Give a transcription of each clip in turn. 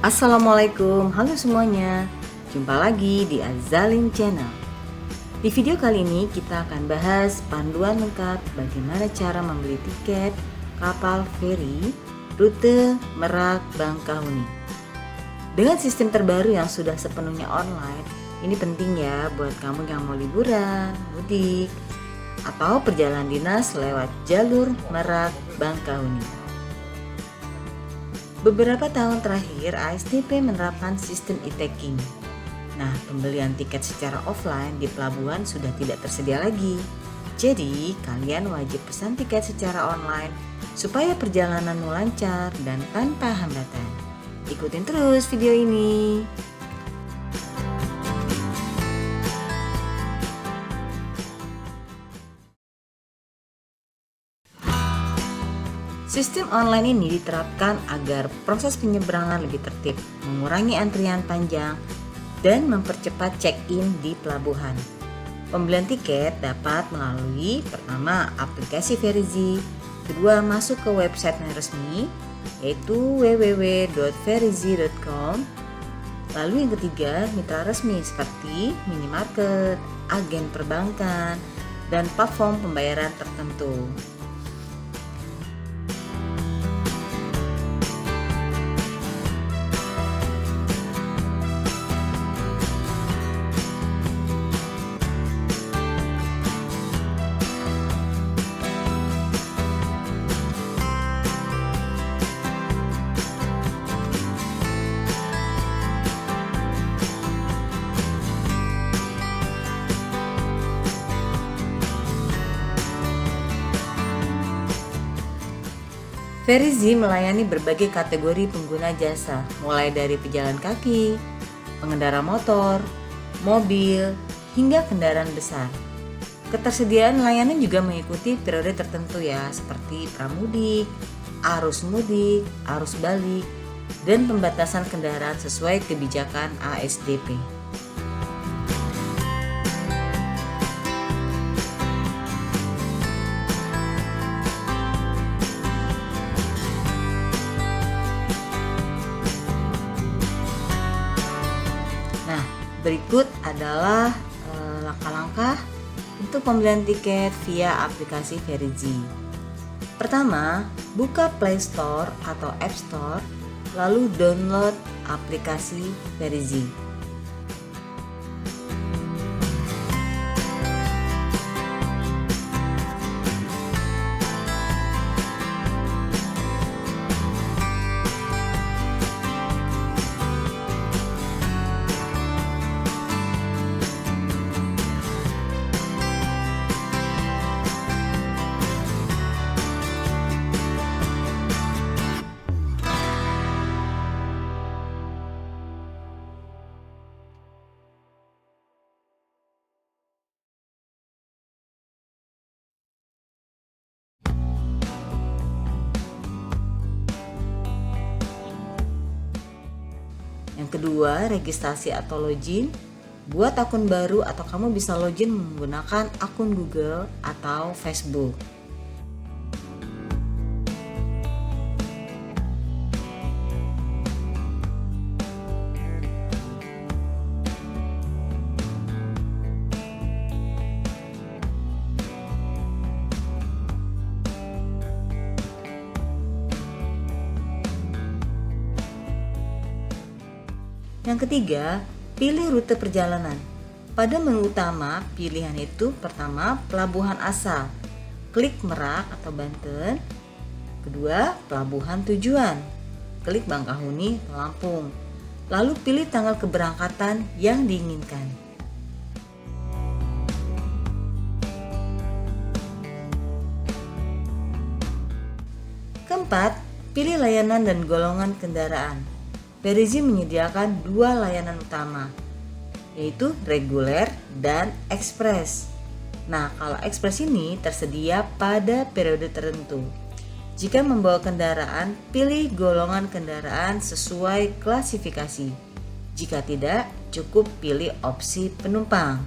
Assalamualaikum, halo semuanya. Jumpa lagi di Azalin Channel. Di video kali ini kita akan bahas panduan lengkap bagaimana cara membeli tiket kapal feri rute Merak Bangkahuni. Dengan sistem terbaru yang sudah sepenuhnya online, ini penting ya buat kamu yang mau liburan, mudik, atau perjalanan dinas lewat jalur Merak Bangkahuni. Beberapa tahun terakhir, ASDP menerapkan sistem e-tagging. Nah, pembelian tiket secara offline di pelabuhan sudah tidak tersedia lagi. Jadi, kalian wajib pesan tiket secara online supaya perjalananmu lancar dan tanpa hambatan. Ikutin terus video ini. Sistem online ini diterapkan agar proses penyeberangan lebih tertib, mengurangi antrian panjang, dan mempercepat check-in di pelabuhan. Pembelian tiket dapat melalui pertama aplikasi Ferizi, kedua masuk ke website yang resmi yaitu www.ferizi.com. Lalu yang ketiga mitra resmi seperti minimarket, agen perbankan, dan platform pembayaran tertentu. Ferizi melayani berbagai kategori pengguna jasa, mulai dari pejalan kaki, pengendara motor, mobil, hingga kendaraan besar. Ketersediaan layanan juga mengikuti periode tertentu ya, seperti pramudik, arus mudik, arus balik, dan pembatasan kendaraan sesuai kebijakan ASDP. Berikut adalah langkah-langkah untuk pembelian tiket via aplikasi Ferizi. Pertama, buka Play Store atau App Store, lalu download aplikasi Ferizi. Yang kedua, registrasi atau login. Buat akun baru atau kamu bisa login menggunakan akun Google atau Facebook. Yang ketiga, pilih rute perjalanan. Pada menu utama, pilihan itu pertama pelabuhan asal, klik Merak atau Banten. Kedua, pelabuhan tujuan, klik Bangkahuni atau Lampung. Lalu pilih tanggal keberangkatan yang diinginkan. Keempat, pilih layanan dan golongan kendaraan. Ferizi menyediakan dua layanan utama, yaitu reguler dan ekspres. Nah, kalau ekspres ini tersedia pada periode tertentu. Jika membawa kendaraan, pilih golongan kendaraan sesuai klasifikasi. Jika tidak, cukup pilih opsi penumpang.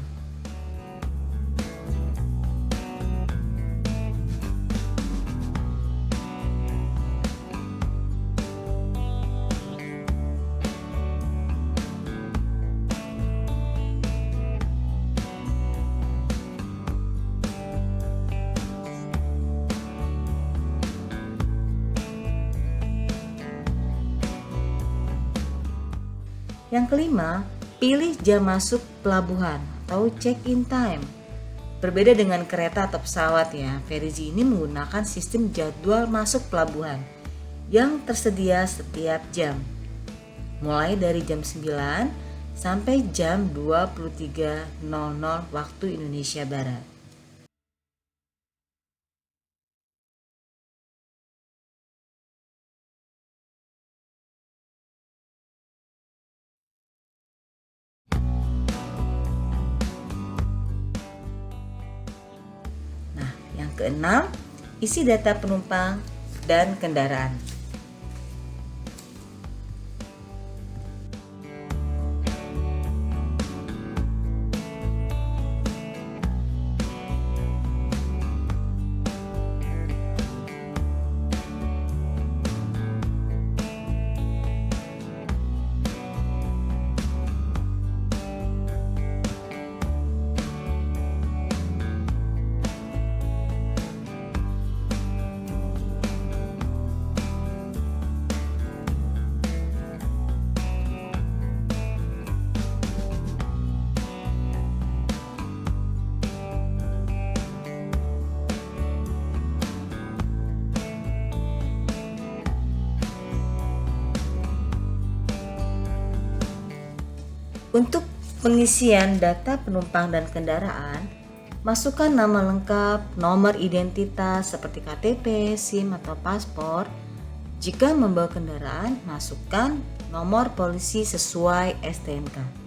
Yang kelima, pilih jam masuk pelabuhan atau check-in time. Berbeda dengan kereta atau pesawat ya, Ferizi ini menggunakan sistem jadwal masuk pelabuhan yang tersedia setiap jam. Mulai dari jam 9 sampai jam 23.00 waktu Indonesia Barat. Nah, yang keenam, isi data penumpang dan kendaraan. Untuk pengisian data penumpang dan kendaraan, masukkan nama lengkap, nomor identitas seperti KTP, SIM atau paspor. Jika membawa kendaraan, masukkan nomor polisi sesuai STNK.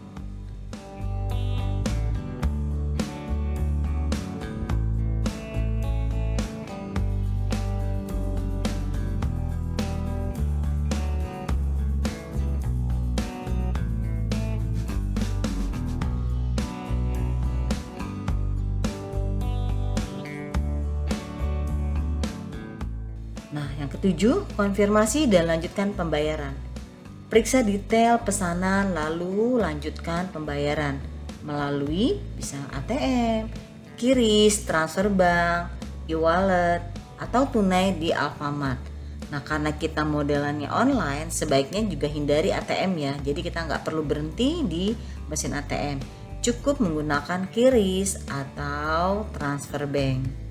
Nah, yang ketujuh, konfirmasi dan lanjutkan pembayaran. Periksa detail pesanan lalu lanjutkan pembayaran melalui bisa ATM, QRIS, transfer bank, e-wallet, atau tunai di Alfamart. Nah, karena kita modelannya online, sebaiknya juga hindari ATM ya. Jadi kita nggak perlu berhenti di mesin ATM. Cukup menggunakan QRIS atau transfer bank.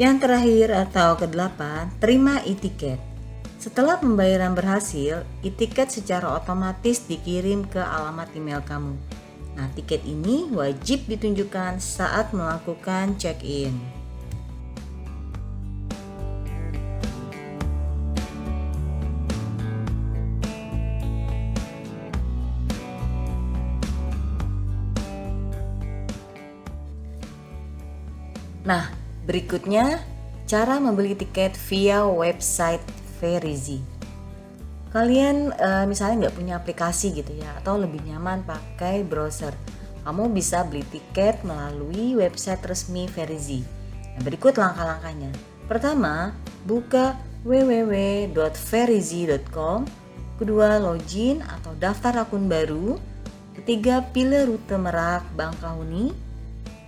Yang terakhir atau kedelapan, terima e-tiket. Setelah pembayaran berhasil, e-tiket secara otomatis dikirim ke alamat email kamu. Nah, tiket ini wajib ditunjukkan saat melakukan check-in. Nah, berikutnya cara membeli tiket via website Ferizi. Kalian misalnya nggak punya aplikasi gitu ya, atau lebih nyaman pakai browser, kamu bisa beli tiket melalui website resmi Ferizi. Nah, berikut langkah-langkahnya. Pertama, buka www.ferizi.com. Kedua, login atau daftar akun baru. Ketiga, pilih rute Merak Bangkahuni.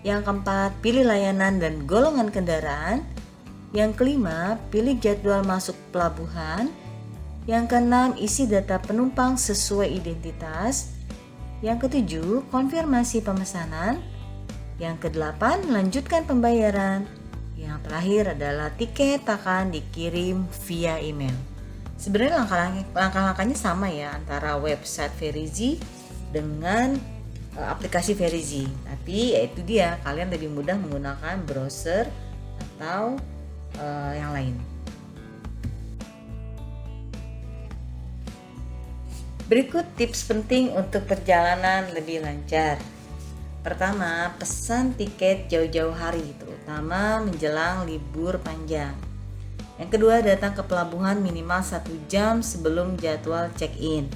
Yang keempat, pilih layanan dan golongan kendaraan. Yang kelima, pilih jadwal masuk pelabuhan. Yang keenam, isi data penumpang sesuai identitas. Yang ketujuh, konfirmasi pemesanan. Yang kedelapan, lanjutkan pembayaran. Yang terakhir adalah tiket akan dikirim via email. Sebenarnya langkah-langkahnya sama ya antara website Ferizi dengan aplikasi Ferizi, tapi yaitu dia, kalian lebih mudah menggunakan browser atau yang lain. Berikut tips penting untuk perjalanan lebih lancar. Pertama, pesan tiket jauh-jauh hari, terutama menjelang libur panjang. Yang kedua, datang ke pelabuhan minimal 1 jam sebelum jadwal check-in.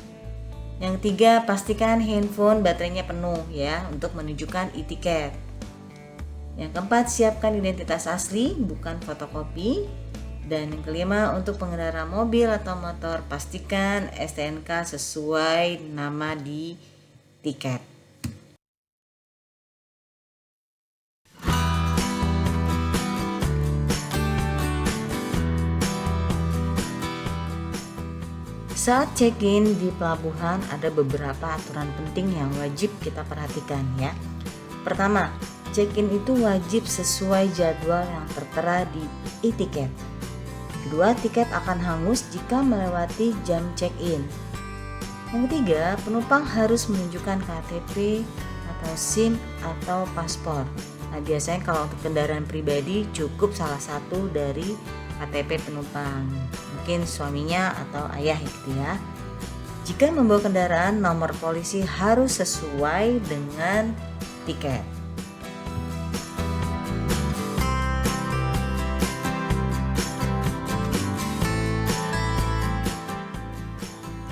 Yang ketiga, pastikan handphone baterainya penuh ya untuk menunjukkan e-tiket. Yang keempat, siapkan identitas asli, bukan fotokopi. Dan yang kelima, untuk pengendara mobil atau motor, pastikan STNK sesuai nama di tiket. Saat check-in di pelabuhan ada beberapa aturan penting yang wajib kita perhatikan ya. Pertama, check-in itu wajib sesuai jadwal yang tertera di e-tiket. Kedua, tiket akan hangus jika melewati jam check-in. Yang ketiga, penumpang harus menunjukkan KTP atau SIM atau paspor. Nah, biasanya kalau untuk kendaraan pribadi cukup salah satu dari KTP penumpang, mungkin suaminya atau ayah gitu ya. Jika membawa kendaraan, nomor polisi harus sesuai dengan tiket.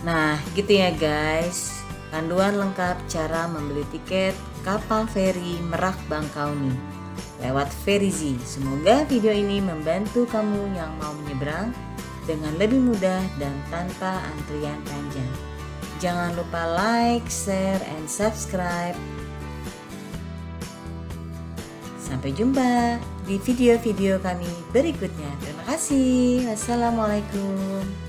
Nah, gitu ya guys. Panduan lengkap cara membeli tiket kapal feri Merak Bangkauni lewat Ferizi. Semoga video ini membantu kamu yang mau menyeberang dengan lebih mudah dan tanpa antrian panjang. Jangan lupa like, share, and subscribe. Sampai jumpa di video-video kami berikutnya. Terima kasih. Wassalamualaikum.